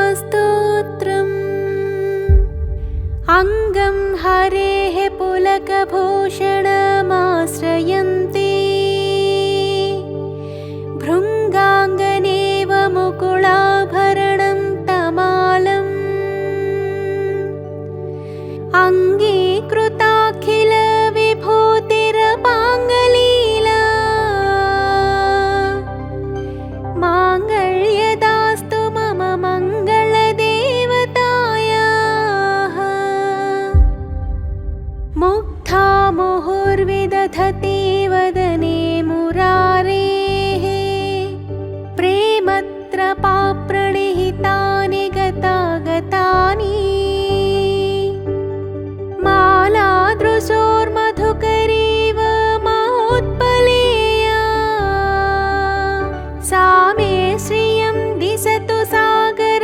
पुलकधारास्तोत्रम् अङ्गं हरेः पुलकभूषणमाश्रयन्ति भृङ्गाङ्गनेव मुकुलाभरणं तमालम् अङ्गीकृताखिल विभूतिरपाङ्गलीला माङ्गल्यदास्तु मम मङ्गलदेवतायाः मुग्धा मुहुर्विदधति वदने मुरारेः प्रेमत्रपाप्रणिहितानि गतागतानि मालादृशोर्मधुकरीव महोत्पलेया सा मे श्रियं दिशतु सागरसम्भवायाः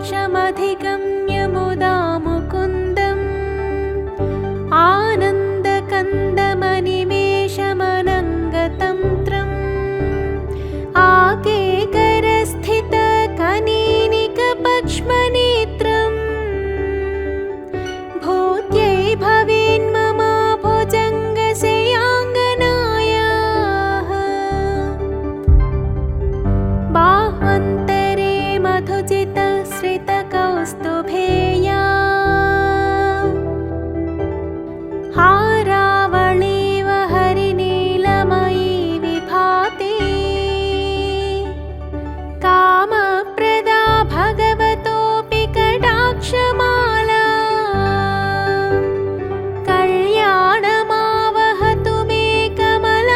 आमीलिताक्षमधिगम्य मुदा मुकुन्दम् आनन्दकन्दमनिमेषमनङ्गतन्त्रम् आकेकरस्थितकनीनिकपक्ष्मनेत्रम् भूत्यै भवेन्मम भुजङ्गशयाङ्गनायाः बाह्वन्तरे मधुचितश्रितकौस्तुभेया हारावळीव हरिनीलमयी विभाति कामप्रदा भगवतोऽपि कटाक्षमाला कल्याणमावहतु मे कमलालयायाः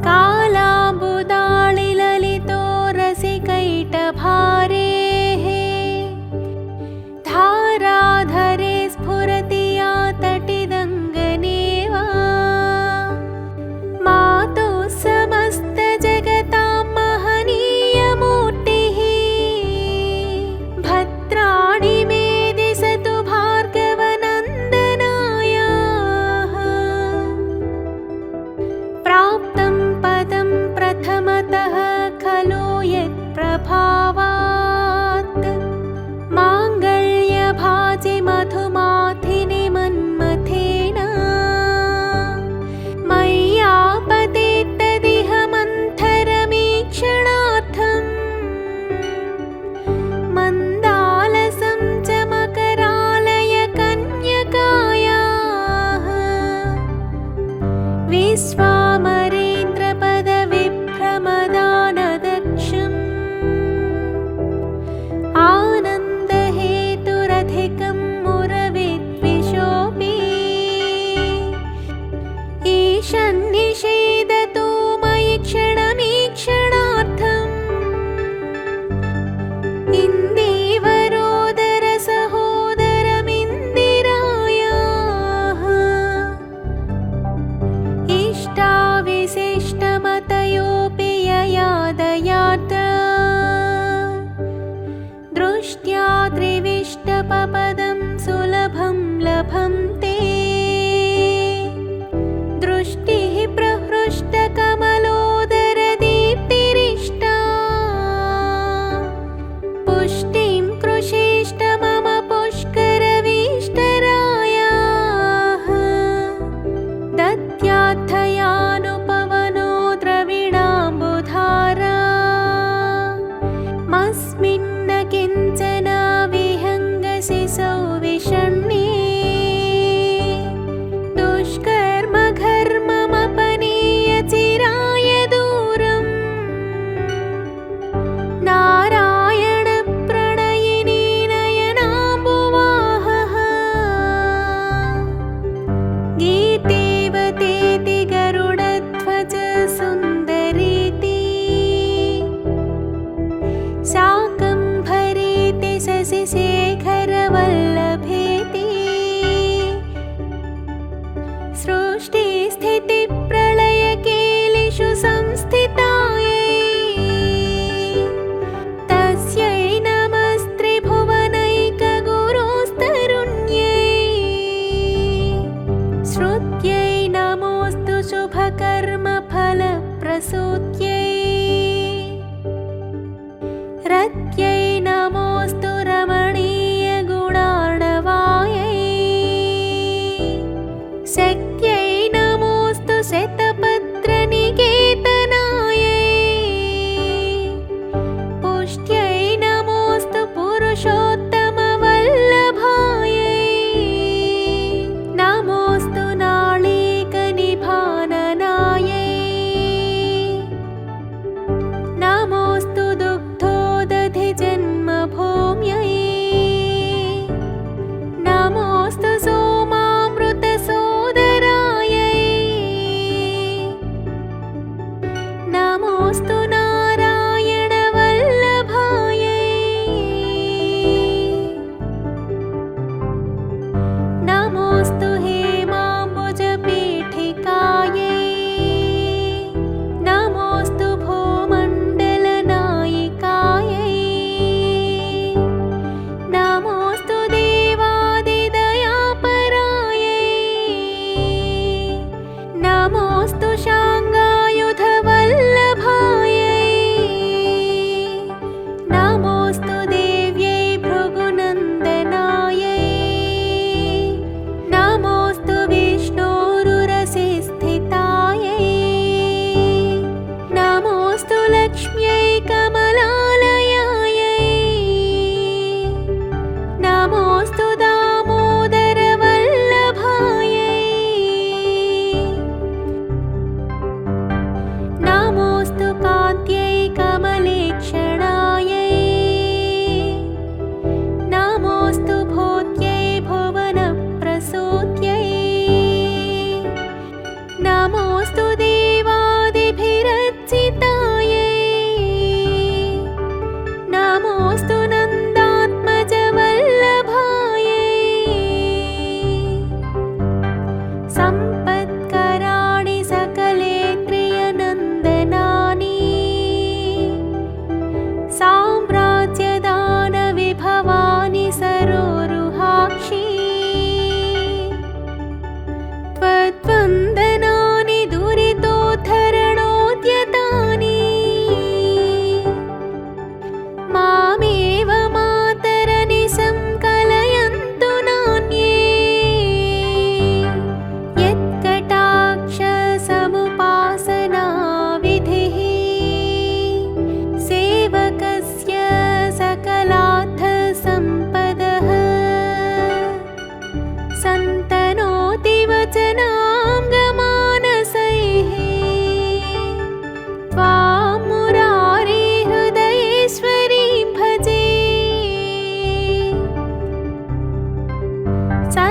कालाम्बुदाळिललितो रसिकैटभारेः धाराधरे स्फुरति या तटिदङ्गनेव मातुः समस्तजगतां महनीयमूर्तिः भद्राणि मे दिशतु भार्गवनन्दनायाः प्राप्तं पदं प्रथमतः खलु यत्प्रभावात् माङ्गल्यभाजि मधुमाथिनि मन्मथेन मय्यापतेत्तदिह मन्थरमीक्षणार्थम् मन्दालसं च मकरालय कन्यकायाः विश्वामरेन्द्रपदविभ्रमदानदक्षम् आनन्दहेतुरधिकं मुरविद्विषोऽपि ईशन्निषेधतु मयि क्षणमीक्षणार्थम् इन्दीवरोदरसहोदरमिन्दिरायाः इष्टाविशिष्टमतयोऽपि ययादयात्र दृष्ट्या त्रिविष्टपपदं सुलभं लभन्ते दृष्टिः प्रहृष्टकमलोदरदीप्तिरिष्टा पुष्टिं कृषेष्ट मम पुष्करवीष्टरायाः दद्याद्धयानुपवनो द्रविणाम्बुधारा मस्मिन्न किञ्चन विहङ्गशिशौ विषण्णे दुष्कर्मघर्ममपनीय चिराय दूरम् नारायणप्रणयिनी नयनाम्बुवाहः गीतेवतेति गरुडध्वज सुन्दरीति शाकम्भरीति शशिशेखरवल्लभेति सृष्टिस्थितिप्रलयकेलिषु संस्थितायै तस्यै नमस्त्रिभुवनैकगुरोस्तरुण्यै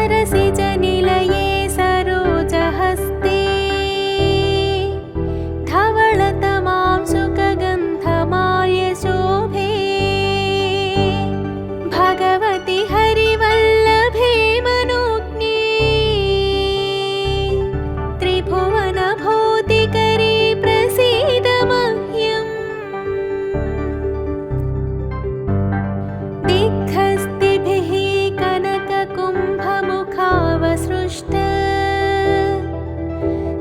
सरसिजनिलये सरोजहस्ते धवलतमां सुखगन्धमाल्यशोभे भगवति हरिवल्लभे मनोज्ञे त्रिभुवनभूतिकरे प्रसीद मह्यम्। दिग्हस्तिभिः कनककुम्भमुखावसृष्ट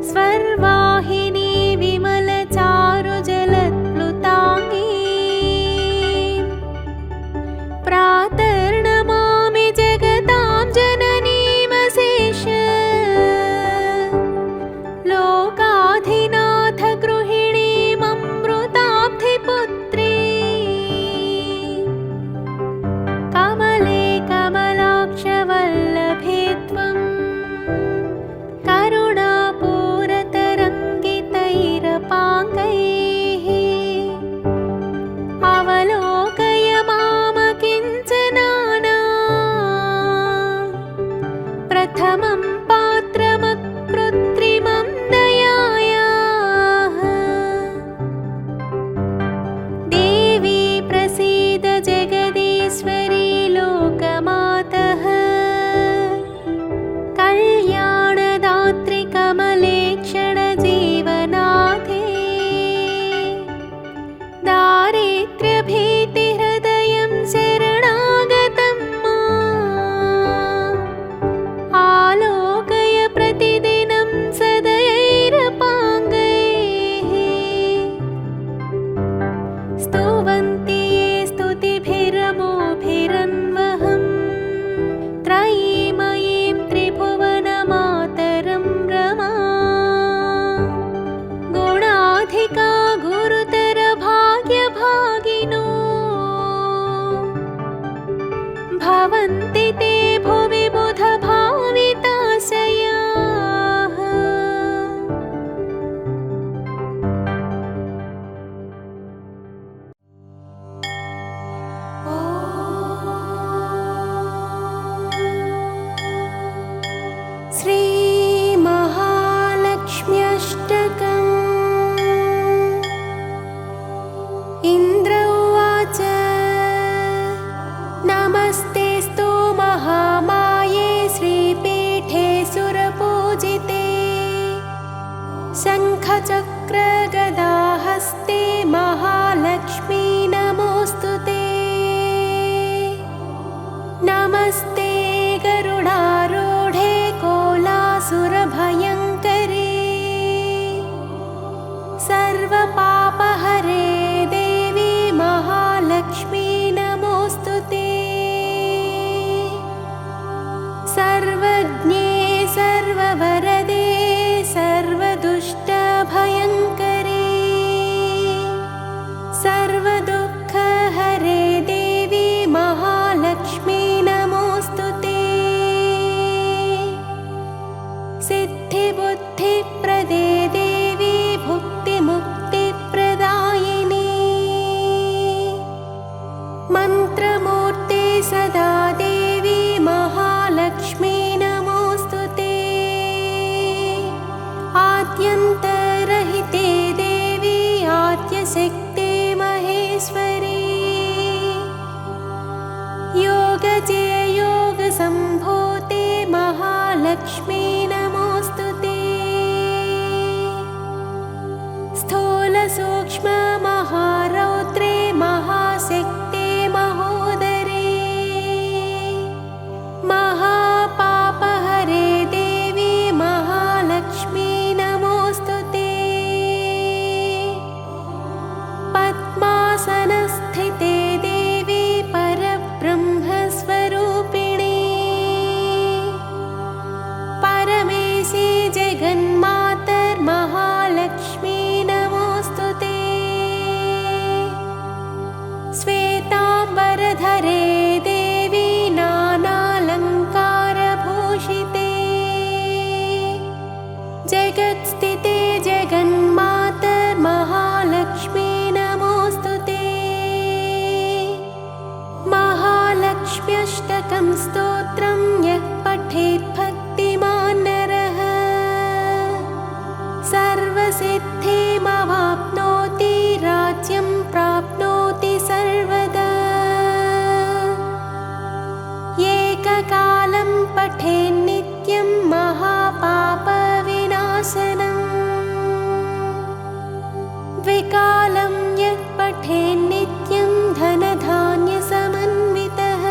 स्वर्वाहिनी विमलचारुजलप्लुताङ्गी प्रातर्नमामि जगतां जननीमशेष लोकाधिनाथ गृहिणीममृताब्धिपुत्री कमले कमलाक्षवल्लभे त्वं करुणापूरतरङ्गितैरपाङ्गैः अवलोकय मामकिञ्चनाना प्रथमं पात्रमकृत्रिमं दयायाः। देवी प्रसीद जगदीश्वरी लोकमातः कल्याणदात्री कमले क्षणजीवनाथे दारिद्र्यभीतिहृदयं शरणागतं माम् आलोकय प्रतिदिनं सदयैरपाङ्गैः। स्तुवन्ति ये स्तुतिभिरमोभिरन्वहम् त्रयीमयीं त्रिभुवनमातरं रमा गुणाधिका गुरुतर भाग्यभागिनो भवन्ति ते भुवि बुधभाविताशयाः। श्रीमहालक्ष्म्यष्टकम्। इन्द्र उवाच नमस्तेऽस्तु महामाये श्रीपीठे सुरपूजिते शङ्खचक्रगदाहस्ते महालक्ष्मी नमोऽस्तु ते। नमस्ते गरुडारूढे कोलासुरभयङ्करे सर्वपापहरे देवी महालक्ष्मी नमोऽस्तु ते। सर्वज्ञे सर्ववरदे सर्वदुष्टभयङ्करे सर्वदुःखहरे देवी महालक्ष्मी नमोऽस्तु ते। सिद्धिबुद्धिप्रदे देवी भुक्तिमुक्तिप्रदायिनी मन्त्रमूर्ते सदा देवी महालक्ष्मी नमोऽस्तु ते। आद्यन्तरहिते देवी आद्यशक्ते महेश्वरी योगजे योगसम्भूते महालक्ष्मी नमोऽस्तु ते। स्थूलसूक्ष्म महारौद्रे महाशक्ते महोदरे महापापहरे देवी महालक्ष्मी नमोऽस्तु ते। पद्मासनस्थिते देवी परब्रह्मस्वरूपिणी पर महालक्ष्म्यष्टकं स्तोत्रं यः पठेत् भक्तिमान् नरः सर्वसिद्धिमवाप्नोति राज्यं प्राप्नोति सर्वदा। एककालं पठेन्नित्यं महापापविनाशनम् द्विकालं यः पठेन्नित्यं धनधान्यसमन्वितः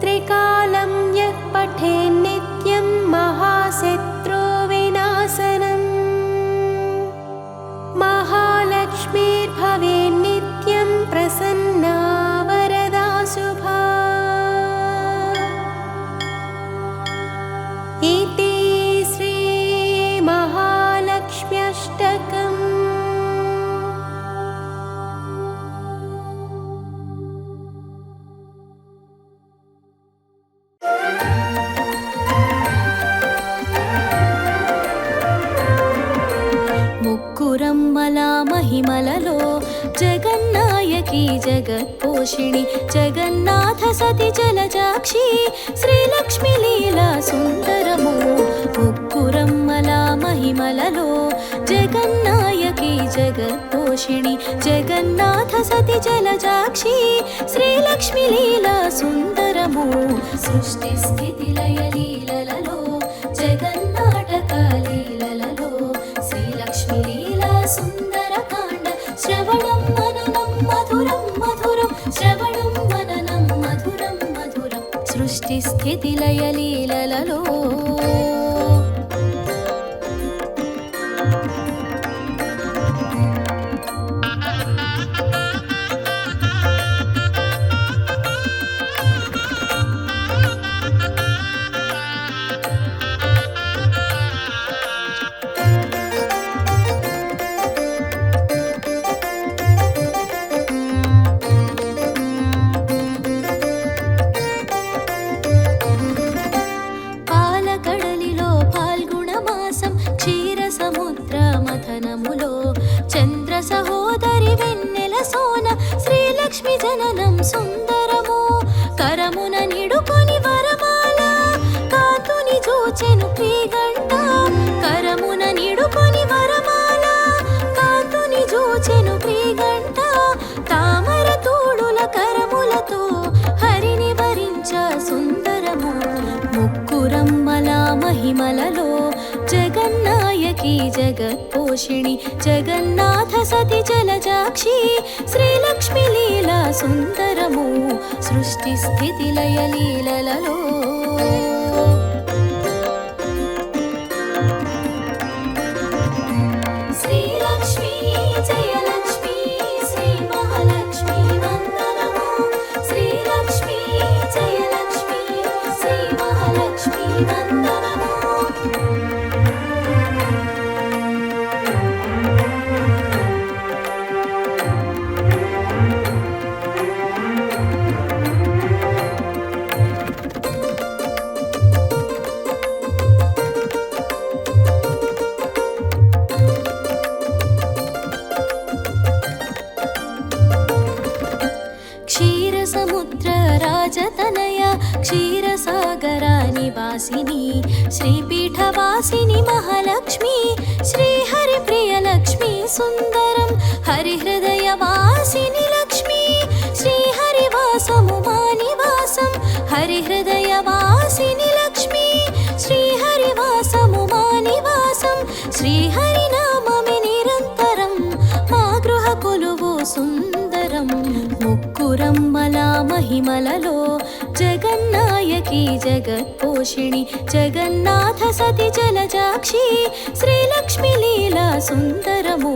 त्रिकालं यः पठेन्नित्यं महाशत्रुविनाशनम् महालक्ष्मीर्भवेन्नित्यं प्रसन्ना वरदा शुभा। इति श्रीमहालक्ष्म्यष्टकम्। ముక్కురమ్మల మహిమలలో జగన్నాయకి జగత్పోషిణి జగన్నాథ సతి జలజాక్షి శ్రీలక్ష్మి లీలా సుందరము। ముక్కురమ్మల మహిమలలో జగన్నాయకి జగత్పోషిణి జగన్నాథ సతి జలజాక్షి శ్రీలక్ష్మి లీలా సుందరము। సృష్టి స్థితి లయ లీలలలో జగన్నాటక లీలలలో శ్రీలక్ష్మి లీలా సుందరకాండ శ్రవణం మననం మధురం మధురం శ్రవణం మననం మధురం మధురం। సృష్టి స్థితి లయ లీలలలో చంద్ర సహోదరి వెన్నెల సోన శ్రీలక్ష్మి జననం సుందరము। కరమున నిడుకొని వరమాల కాతుని జోచెను క్రీగంట కరమున నిడుకొని వరమాల కాతుని జోచెను క్రీగంట తామర తోడుల కరములతో హరిని వరించ సుందరము। ముక్కురమ్మల మహిమలలో జగన్నాయకి జగత్పోషిణి జగన్నాథ సతి జలజాక్షి శ్రీలక్ష్మి లీలా సుందరము। సృష్టి స్థితి లయ లీలలలో శ్రీలక్ష్మి జయలక్ష్మి శ్రీ మహాలక్ష్మి వందనము। శ్రీలక్ష్మి జయలక్ష్మి శ్రీ మహాలక్ష్మి వందనము। రాజతనయ క్షీరసాగర నివాసిని శ్రీపీఠవాసిని మహాలక్ష్మి శ్రీహరి ప్రియలక్ష్మి సుందరం హరిహృదయ వాసిని లక్ష్మి శ్రీహరివాసము మా నివాసం హరిహృదయ వాసిని లక్ష్మి శ్రీహరివాసము మా నివాసం శ్రీహరినామమే నిరంతరం మా గృహ కొలువు సుందరం। ముక్కురమ్మల మహిమలలో జగన్నాయకి జగత్పోషిణి జగన్నాథ సతి జలజాక్షి శ్రీలక్ష్మి లీలా సుందరము।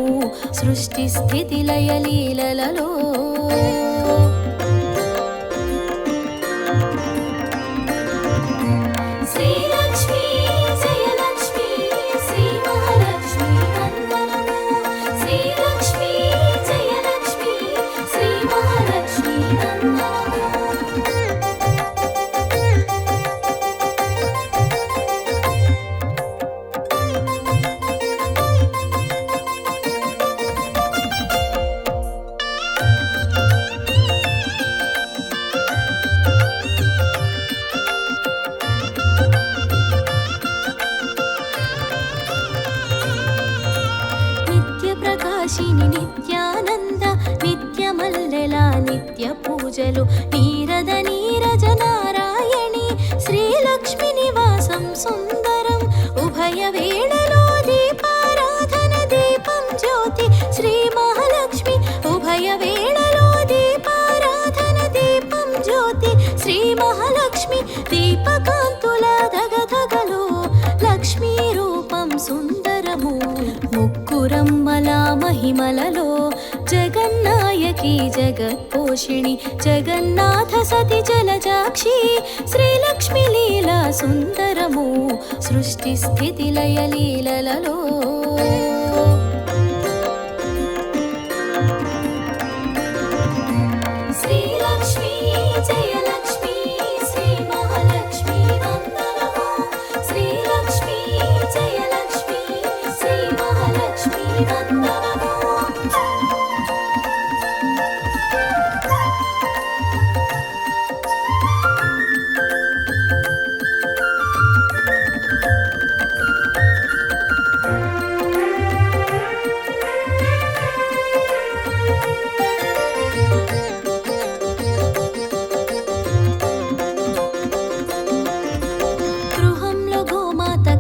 సృష్టి స్థితి లయ లీలలలో శ్రీలక్ష్మి జయలక్ష్మి శ్రీ మహాలక్ష్మి వందనము। శ్రీలక్ష్మి జయలక్ష్మి శ్రీ మహాలక్ష్మి వందనము। పూజలు నీరద నీరజ నారాయణి శ్రీలక్ష్మి నివాసం సుందరం ఉభయ వేళలో దీపారాధన దీపం జ్యోతి శ్రీ మహాలక్ష్మి ఉభయ వేళలో దీపారాధన దీపం జ్యోతి శ్రీ మహాలక్ష్మి దీపకాంతుల ధగధగలో లక్ష్మీ రూపం సుందరము ముక్కురమ్మల మహిమలలో జగన్నాయకి జగత్పోషిణి జగన్నాథ సతి జలజాక్షి శ్రీలక్ష్మి లీలా సుందరము సృష్టి స్థితి లయ లీలలలో శ్రీలక్ష్మి జయలక్ష్మి శ్రీ మహాలక్ష్మి వందనము శ్రీలక్ష్మి జయలక్ష్మి శ్రీ మహాలక్ష్మి వందనము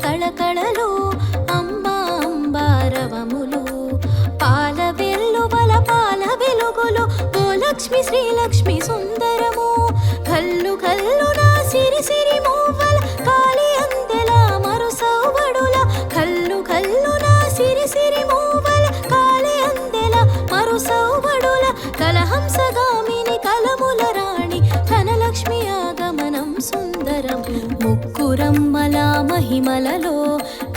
కళకళలు అంబా అంబారవములు పాల వెల్లువల పాల వెలుగులు ఓ లక్ష్మి శ్రీలక్ష్మి సుందరము కల్లు కల్లు నా సిరి సిరి మూవల కాళి అందెల మరు సౌవడుల కల్లు కల్లు నా సిరి సిరి మూవల కాళి అందెల మరు సౌవడుల కలహంసగామిని కలముల రాణి ధనలక్ష్మి ఆగమనం సుందరం ముక్కురమ్మల మహిమలలో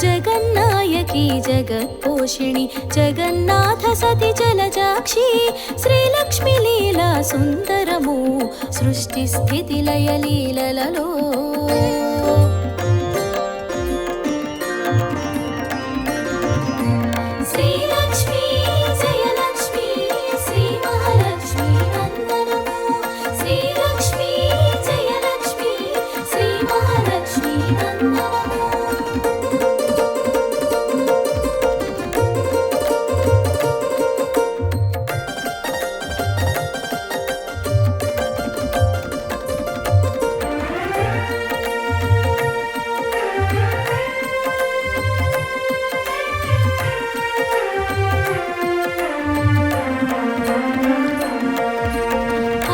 జగన్నాయకి జగత్పోషిణి జగన్నాథ సతి జలజాక్షి శ్రీలక్ష్మి లీలా సుందరము సృష్టి స్థితి లయ లీలలలో శ్రీలక్ష్మి జయలక్ష్మి శ్రీ మహాలక్ష్మి వందనము శ్రీలక్ష్మి జయలక్ష్మి శ్రీ మహాలక్ష్మి వందనము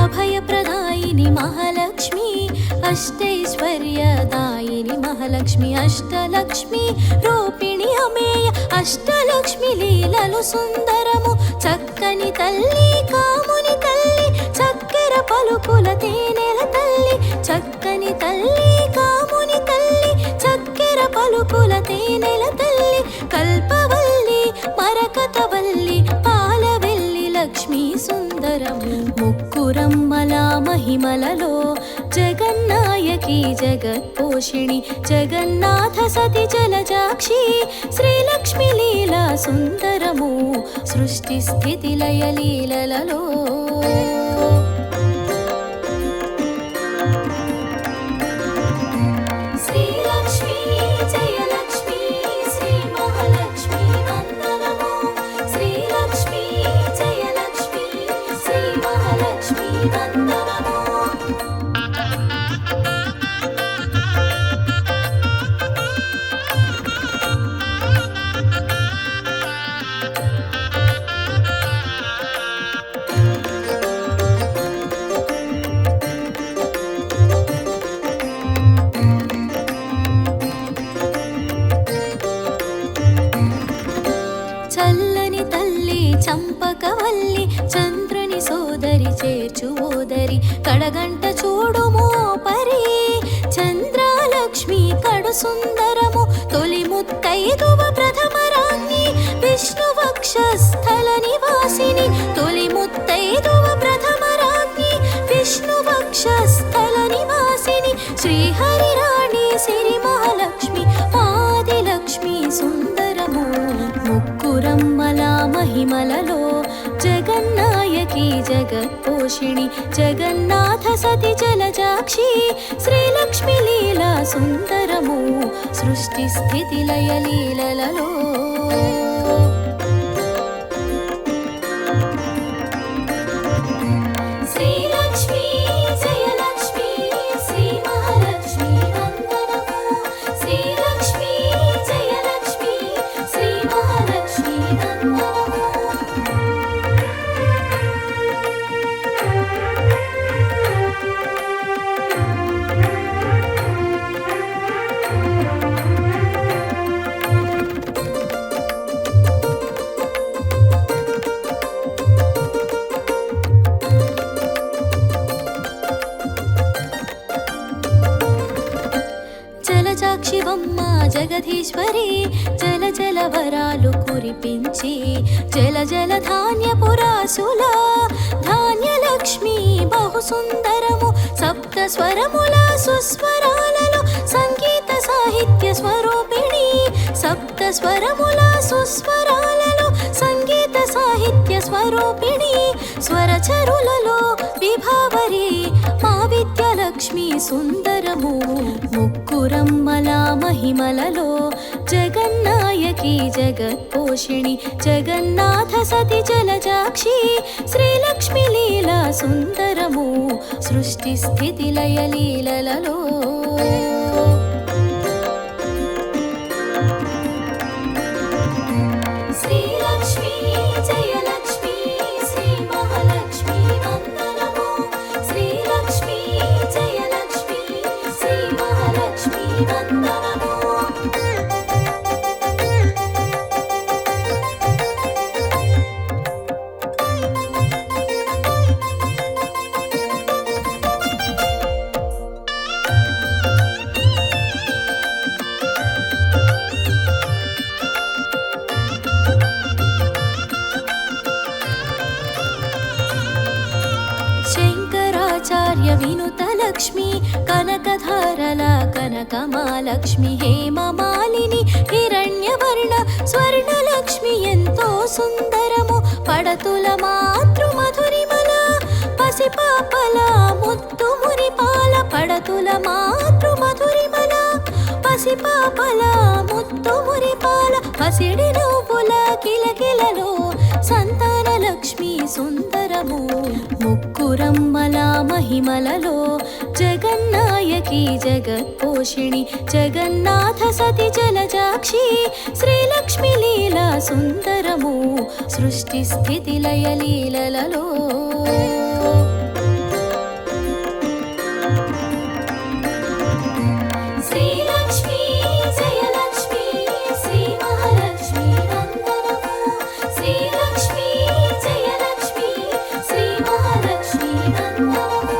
అభయప్రదాయిని మహాలక్ష్మి అష్టైశ్వర్యదాయిని మహాలక్ష్మి అష్టలక్ష్మి రూపిణి అమేయ అష్టలక్ష్మి లీలలు సుందరము చక్కని తల్లి కాముని తల్లి చక్కెర పలుకుల తేనెల తల్లి చక్కని తల్లి కాముని తల్లి చక్కెర పలుకుల తేనెల తల్లి కల్పవల్లి మరకతవల్లి పాలవెల్లి లక్ష్మీ సుందరము ముక్కురమ్మల మహిమలలో జగన్నాయకి జగత్పోషిణి జగన్నాథ సతి జలజాక్షి శ్రీలక్ష్మి లీలా సుందరము సృష్టి స్థితి లయ లీలలలో శ్రీలక్ష్మి జయలక్ష్మి శ్రీ మహాలక్ష్మి వందనము శ్రీలక్ష్మి జయలక్ష్మి శ్రీ మహాలక్ష్మి వందనము చల్లని తల్లి చంపకవల్లి చంద్రుని సోదరి చేర్చు ఓదరి కడగంట చూడుమో పరి చంద్రాలక్ష్మి కడు సుందరము తొలి ముత్తైదువ ప్రథమ రాణి విష్ణువక్షస్థల నివాసిని తొలి ముత్తైదువ ప్రథమ రాణి విష్ణువక్షస్థల నివాసిని శ్రీహరి రాణి సిరి మహాలక్ష్మి ఆదిలక్ష్మి సుందరము ముక్కురమ్మల మహిమలలో జగన్నాయకి జగత్పోషిణి జగన్నాథ సతి జలజాక్షి శ్రీలక్ష్మి లీలా సుందరము సృష్టి స్థితి లయ లీలలలో శ్రీలక్ష్మి శివమ్మ జగదీశ్వరి జల జల వరాలు కురిపించి జల జల ధాన్యపురాసుల ధాన్యలక్ష్మి బహు సుందరము సప్త స్వరముల సుస్వరాలలో సంగీత సాహిత్య స్వరూపిణి సప్త స్వరముల సుస్వరాలలో సంగీత సాహిత్య స్వరూపిణి స్వరచరులలో విభావరి మా విద్యాలక్ష్మి సుందరము ముక్కురమ్మల మహిమలలో జగన్నాయకి జగత్పోషిణి జగన్నాథ సతి జలజాక్షి శ్రీలక్ష్మి లీలా సుందరము సృష్టి స్థితి లయ లీలలలో శ్రీలక్ష్మి జయలక్ష్మి శ్రీ మహాలక్ష్మి వందనము శ్రీలక్ష్మి జయలక్ష్మి శ్రీ మహాలక్ష్మి వందనము శంకరాచార్య వినుత లక్ష్మి కనకధారల కనకమాలక్ష్మి హేమమాలిని హిరణ్యవర్ణ స్వర్ణలక్ష్మి ఎంతో సుందరము పడతుల మాతృ మధురిమల పసిపాపల ముత్తు మురిపాల పడతుల మాతృ మధురిమల పసిపాపల ముత్తు మురిపాల పసిడి నవ్వుల కిలకిలలో సంతాన లక్ష్మి సుందరము ముక్కురమ్మల మహిమలలో జగన్నాయకి జగత్పోషిణి జగన్నాథ సతి జలజాక్షి శ్రీలక్ష్మి లీలా సుందరము సృష్టి స్థితి లయ లీలలలో శ్రీలక్ష్మి జయలక్ష్మి శ్రీ మహాలక్ష్మి వందనము శ్రీలక్ష్మి జయలక్ష్మి శ్రీ మహాలక్ష్మి వందనము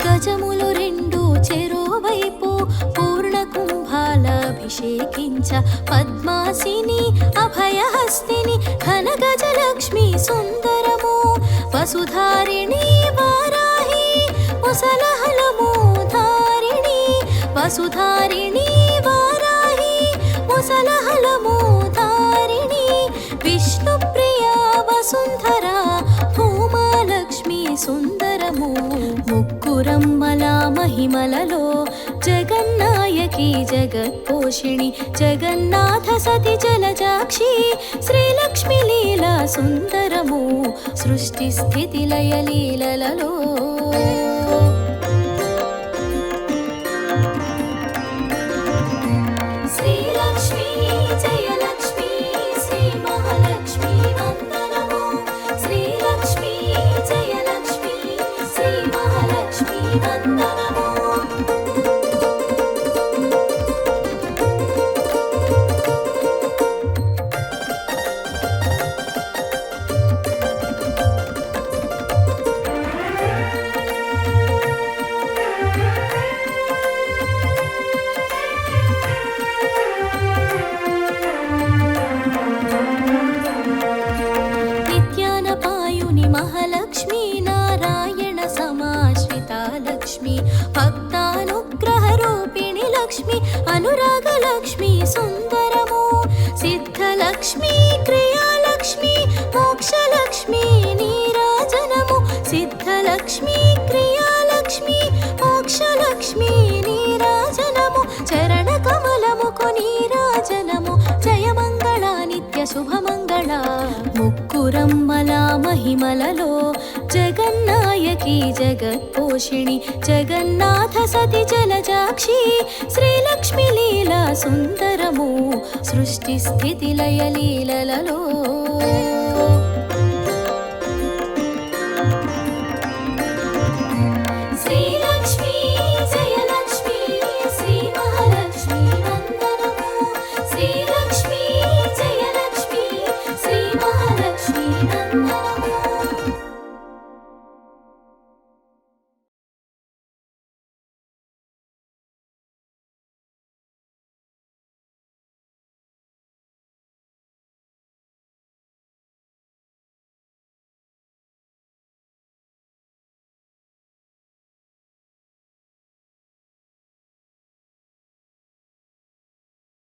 గజములు రెండు చెరోవైపు పూర్ణ కుంభాలభిషేకించ పద్మాసిని అభయహస్తిని ఘన గజలక్ష్మి సుందరము వసుధారిణి వారాహి ముసలహలము ధారిణి వసుధారిణి వారాహి ముసలహలము ధారిణి విష్ణుప్రియ వసుంధర భూమాలక్ష్మి సుందరము ముక్కురమ్మల మహిమలలో జగన్నాయకి జగత్పోషిణి జగన్నాథ సతి జలజాక్షి శ్రీలక్ష్మి లీలా సుందరము సృష్టి స్థితి లయ లీలలలో శ్రీలక్ష్మి జయలక్ష్మి శ్రీ మహాలక్ష్మి వందనము శ్రీలక్ష్మి జయలక్ష్మి శ్రీ మహాలక్ష్మి వందనము నిత్యానపాయుని మహాలక్ష్మి నారాయణ సమాశ్రితా లక్ష్మి భక్తానుగ్రహ రూపిణి లక్ష్మి అనురాగ లక్ష్మి సుందరము సిద్ధలక్ష్మి క్రియాలక్ష్మి మోక్షలక్ష్మి నీరాజనము సిద్ధలక్ష్మి క్రియాలక్ష్మి మోక్షలక్ష్మి నీరాజనము చరణ కమలముకు నీరాజనము జయమంగళ నిత్య శుభమంగళ ముక్కురమ్మల మహిమలలో జగన్నాయకి జగత్పోషిణి జగన్నాథ సతి జలజాక్షి శ్రీలక్ష్మి లీలా సుందరము సృష్టి స్థితి లయ లీలలలో